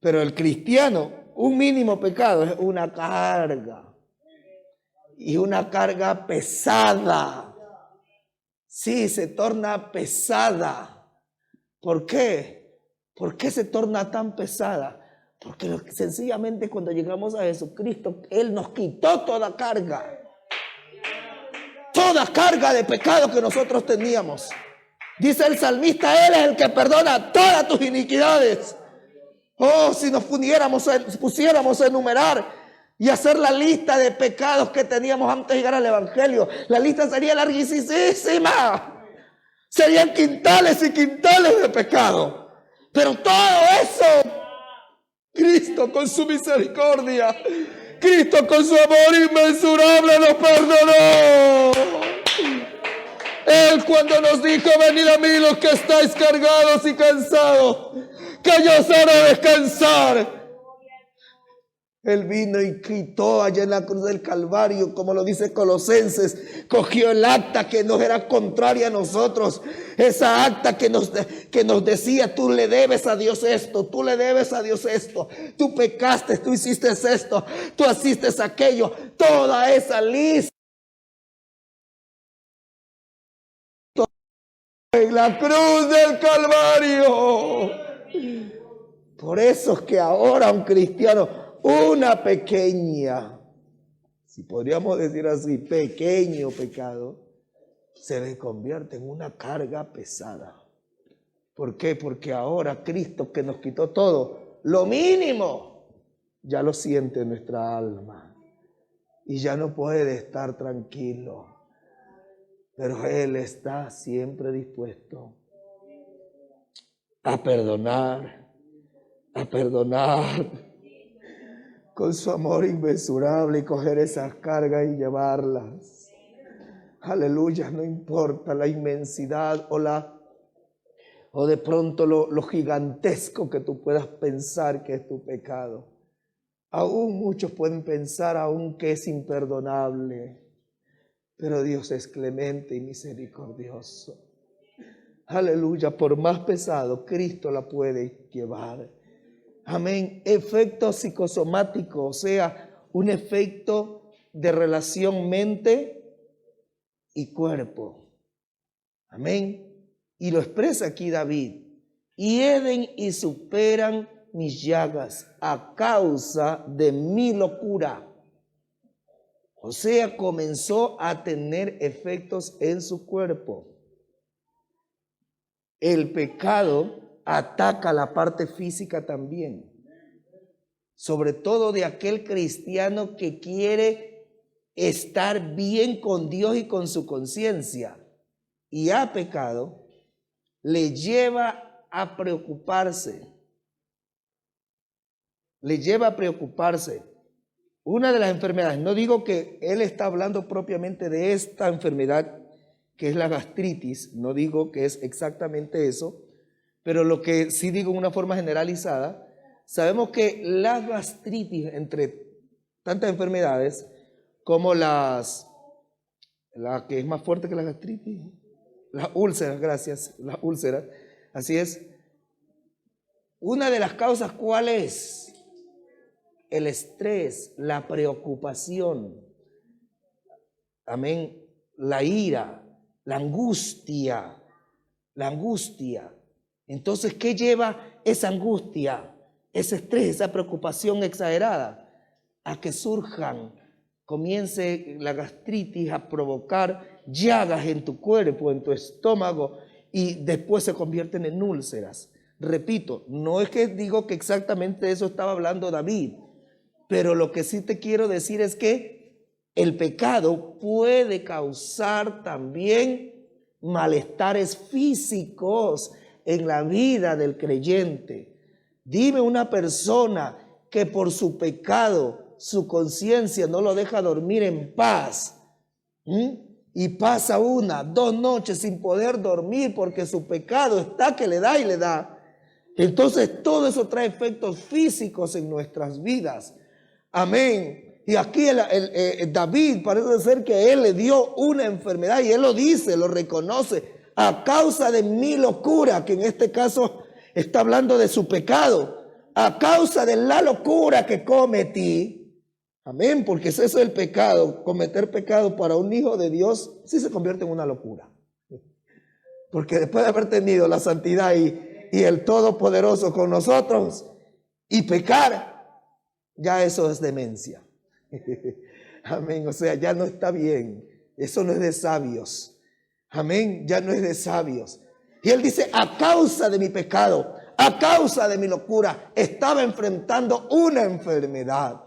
Speaker 1: Pero el cristiano, un mínimo pecado es una carga. Y una carga pesada. Sí, se torna pesada. ¿Por qué? ¿Por qué se torna tan pesada? Porque sencillamente cuando llegamos a Jesucristo, Él nos quitó toda carga. Toda carga de pecado que nosotros teníamos. Dice el salmista, Él es el que perdona todas tus iniquidades. Oh, si nos pusiéramos a enumerar y hacer la lista de pecados que teníamos antes de llegar al Evangelio, la lista sería larguísima. Serían quintales y quintales de pecado. Pero todo eso, Cristo con su misericordia, Cristo con su amor inmensurable nos perdonó. Él cuando nos dijo, venid a mí los que estáis cargados y cansados, que yo os haré descansar. Él vino y quitó allá en la cruz del Calvario, como lo dice Colosenses, cogió el acta que nos era contraria a nosotros, esa acta que nos decía, tú le debes a Dios esto, tú le debes a Dios esto, tú pecaste, tú hiciste esto, tú hiciste aquello, toda esa lista. En la cruz del Calvario. Por eso es que ahora un cristiano, una pequeña, si podríamos decir así, pequeño pecado, se le convierte en una carga pesada. ¿Por qué? Porque ahora Cristo, que nos quitó todo, lo mínimo, ya lo siente en nuestra alma. Y ya no puede estar tranquilo. Pero Él está siempre dispuesto a perdonar con su amor inmensurable y coger esas cargas y llevarlas. Aleluya, no importa la inmensidad o de pronto lo gigantesco que tú puedas pensar que es tu pecado. Aún muchos pueden pensar aún que es imperdonable, pero Dios es clemente y misericordioso. Aleluya, por más pesado, Cristo la puede llevar. Amén. Efecto psicosomático, o sea, un efecto de relación mente y cuerpo. Amén. Y lo expresa aquí David. Hieden y superan mis llagas a causa de mi locura. O sea, comenzó a tener efectos en su cuerpo. El pecado ataca la parte física también, sobre todo de aquel cristiano que quiere estar bien con Dios y con su conciencia y ha pecado, le lleva a preocuparse. Una de las enfermedades, no digo que él está hablando propiamente de esta enfermedad que es la gastritis, no digo que es exactamente eso, pero lo que sí digo en una forma generalizada, sabemos que la gastritis, entre tantas enfermedades, como la que es más fuerte que la gastritis, las úlceras, gracias, las úlceras, así es. Una de las causas, ¿cuál es? El estrés, la preocupación, amén, la ira, la angustia. Entonces, ¿qué lleva esa angustia, ese estrés, esa preocupación exagerada? A que comience la gastritis a provocar llagas en tu cuerpo, en tu estómago, y después se convierten en úlceras. Repito, no es que digo que exactamente de eso estaba hablando David, pero lo que sí te quiero decir es que el pecado puede causar también malestares físicos en la vida del creyente. Dime una persona que por su pecado, su conciencia no lo deja dormir en paz, y y pasa 1, 2 noches sin poder dormir porque su pecado está que le da y le da, entonces todo eso trae efectos físicos en nuestras vidas. Amén. Y aquí David parece ser que él le dio una enfermedad y él lo dice, lo reconoce, a causa de mi locura, que en este caso está hablando de su pecado, a causa de la locura que cometí. Amén, porque ese es el pecado. Cometer pecado para un hijo de Dios sí se convierte en una locura. Porque después de haber tenido la santidad y el Todopoderoso con nosotros y pecar, ya eso es demencia. Amén, o sea, ya no está bien. Eso no es de sabios. Amén, ya no es de sabios. Y él dice, a causa de mi pecado, a causa de mi locura, estaba enfrentando una enfermedad.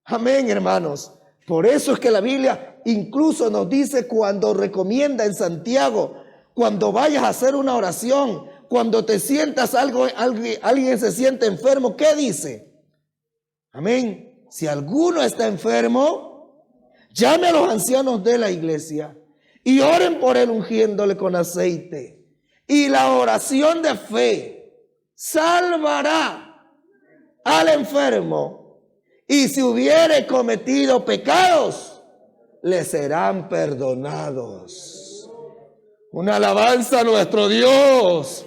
Speaker 1: Amén, hermanos. Por eso es que la Biblia incluso nos dice, cuando recomienda en Santiago, cuando vayas a hacer una oración, cuando te sientas alguien se siente enfermo, ¿qué dice? Amén. Si alguno está enfermo, llame a los ancianos de la iglesia y oren por él ungiéndole con aceite. Y la oración de fe salvará al enfermo. Y si hubiere cometido pecados, le serán perdonados. Una alabanza a nuestro Dios.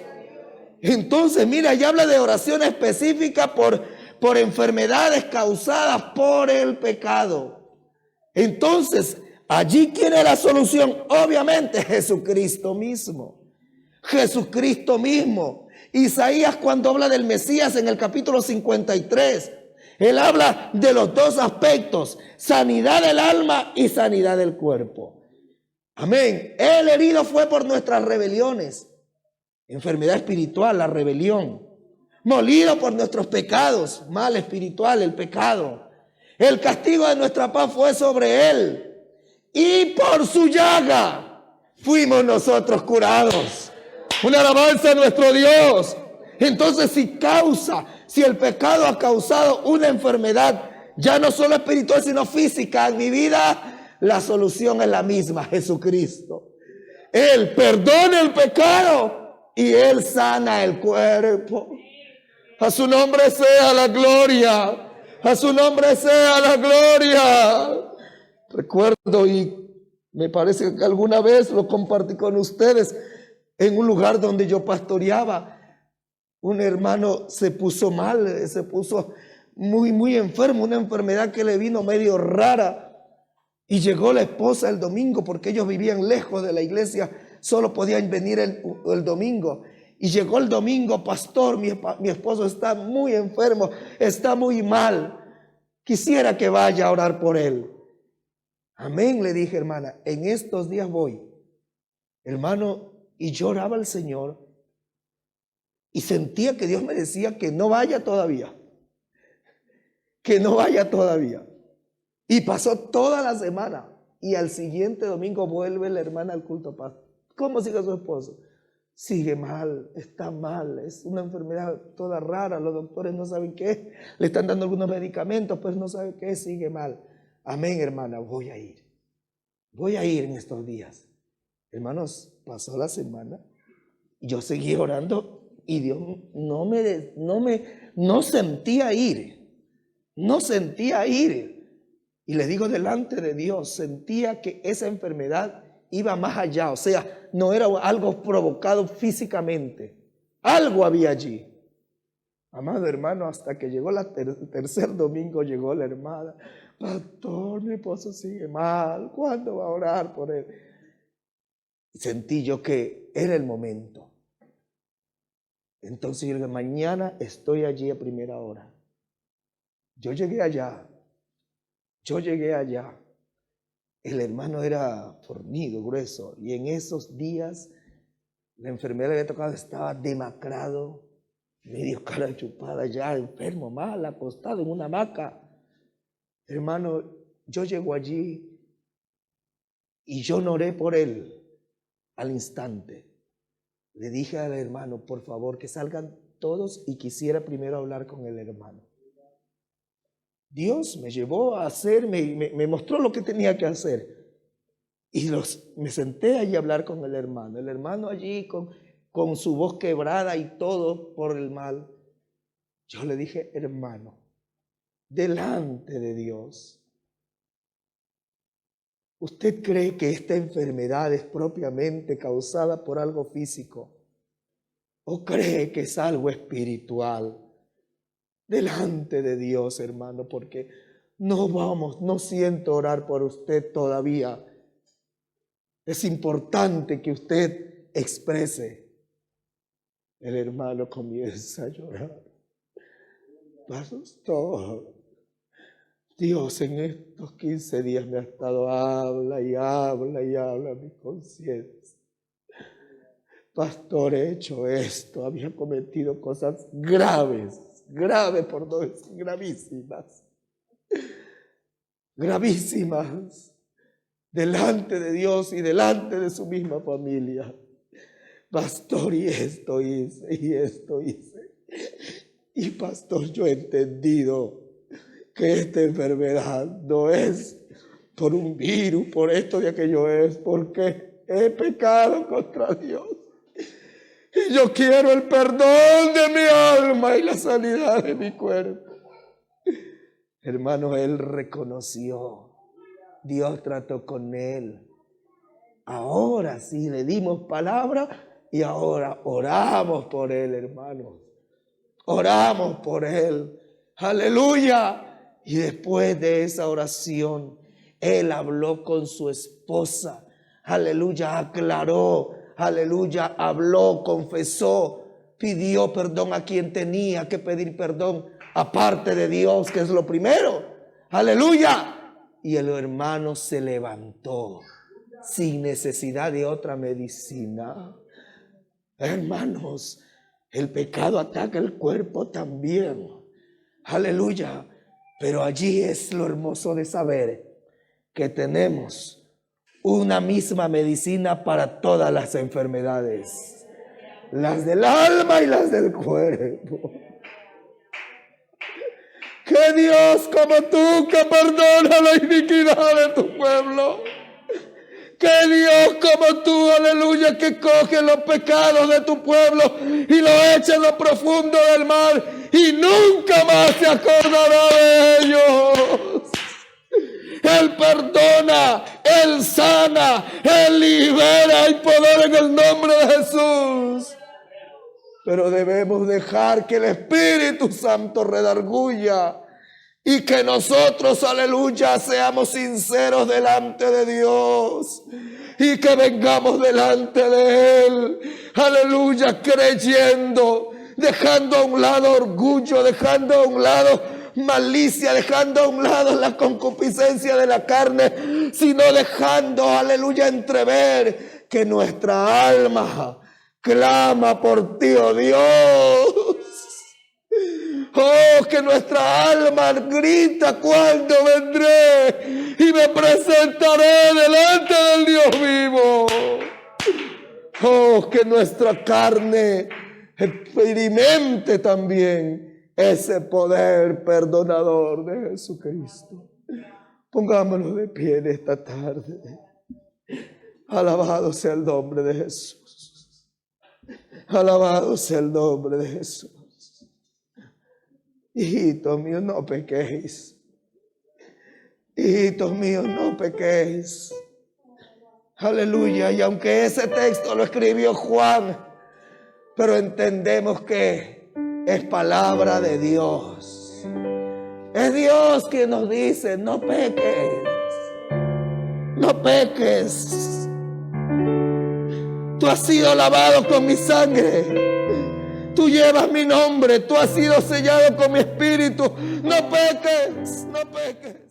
Speaker 1: Entonces, mira, ya habla de oración específica por enfermedades causadas por el pecado. Entonces, allí, ¿quién es la solución? Obviamente, Jesucristo mismo. Jesucristo mismo. Isaías, cuando habla del Mesías en el capítulo 53, él habla de los dos aspectos: sanidad del alma y sanidad del cuerpo. Amén. El herido fue por nuestras rebeliones. Enfermedad espiritual, la rebelión. Molido por nuestros pecados, mal espiritual, el pecado. El castigo de nuestra paz fue sobre él, y por su llaga fuimos nosotros curados. Una alabanza a nuestro Dios. Entonces, si el pecado ha causado una enfermedad, ya no solo espiritual sino física en mi vida, la solución es la misma: Jesucristo. Él perdona el pecado y él sana el cuerpo. A su nombre sea la gloria. A su nombre sea la gloria. Recuerdo, y me parece que alguna vez lo compartí con ustedes, en un lugar donde yo pastoreaba, un hermano se puso mal, se puso muy enfermo, una enfermedad que le vino medio rara. Y llegó la esposa el domingo, porque ellos vivían lejos de la iglesia, solo podían venir el domingo. Y llegó el domingo: pastor, mi esposo está muy enfermo, está muy mal, quisiera que vaya a orar por él. Amén, le dije, hermana, en estos días voy. Hermano, y yo oraba al Señor y sentía que Dios me decía que no vaya todavía, que no vaya todavía. Y pasó toda la semana, y al siguiente domingo vuelve la hermana al culto. ¿Cómo sigue su esposo? Sigue mal, está mal, es una enfermedad toda rara, los doctores no saben qué es, le están dando algunos medicamentos, pues no saben qué es, sigue mal. Amén, hermana, voy a ir en estos días. Hermanos, pasó la semana, yo seguí orando y Dios no sentía ir. Y les digo, delante de Dios, sentía que esa enfermedad iba más allá. O sea, no era algo provocado físicamente. Algo había allí. Amado hermano, hasta que llegó el tercer domingo, llegó la hermana: pastor, mi esposo sigue mal, ¿cuándo va a orar por él? Sentí yo que era el momento. Entonces yo dije: mañana estoy allí a primera hora. Yo llegué allá. El hermano era fornido, grueso, y en esos días la enfermedad le había tocado, estaba demacrado, medio cara chupada, ya enfermo, mal, acostado en una hamaca. Hermano, yo llego allí y yo no oré por él al instante. Le dije al hermano: por favor, que salgan todos, y quisiera primero hablar con el hermano. Dios me llevó a hacer, me mostró lo que tenía que hacer. Y me senté allí a hablar con el hermano allí con su voz quebrada y todo por el mal. Yo le dije, hermano, delante de Dios, ¿usted cree que esta enfermedad es propiamente causada por algo físico? ¿O cree que es algo espiritual? Delante de Dios, hermano, porque no siento orar por usted todavía. Es importante que usted exprese. El hermano comienza a llorar. Pastor, Dios en estos 15 días me ha estado habla y habla y habla a mi conciencia. Pastor, he hecho esto, había cometido cosas graves por no decir gravísimas, delante de Dios y delante de su misma familia. Pastor, y esto hice. Y pastor, yo he entendido que esta enfermedad no es por un virus, por esto y aquello, es porque he pecado contra Dios. Y yo quiero el perdón de mi alma y la sanidad de mi cuerpo. Hermano, él reconoció. Dios trató con él. Ahora sí le dimos palabra y ahora oramos por él, hermanos. Oramos por él. Aleluya. Y después de esa oración, él habló con su esposa. Aleluya, aclaró. Aleluya, habló, confesó, pidió perdón a quien tenía que pedir perdón, aparte de Dios, que es lo primero. Aleluya. Y el hermano se levantó sin necesidad de otra medicina. Hermanos, el pecado ataca el cuerpo también. Aleluya. Pero allí es lo hermoso de saber que tenemos una misma medicina para todas las enfermedades, las del alma y las del cuerpo. Que Dios como tú, que perdona la iniquidad de tu pueblo. Que Dios como tú, aleluya, que coge los pecados de tu pueblo y los echa en lo profundo del mar y nunca más se acordará de ellos. Él perdona, Él sana, Él libera. Hay poder en el nombre de Jesús. Pero debemos dejar que el Espíritu Santo redarguya y que nosotros, aleluya, seamos sinceros delante de Dios y que vengamos delante de Él, aleluya, creyendo, dejando a un lado orgullo, dejando a un lado malicia, dejando a un lado la concupiscencia de la carne, sino dejando, aleluya, entrever que nuestra alma clama por ti, oh Dios. Oh, que nuestra alma grita, ¿cuándo vendré y me presentaré delante del Dios vivo? Oh, que nuestra carne experimente también ese poder perdonador de Jesucristo. Pongámonos de pie en esta tarde. Alabado sea el nombre de Jesús. Alabado sea el nombre de Jesús. Hijitos míos, no pequéis. Hijitos míos, no pequéis. Aleluya. Y aunque ese texto lo escribió Juan, pero entendemos que es palabra de Dios. Es Dios quien nos dice, no peques. No peques. Tú has sido lavado con mi sangre. Tú llevas mi nombre. Tú has sido sellado con mi espíritu. No peques, no peques.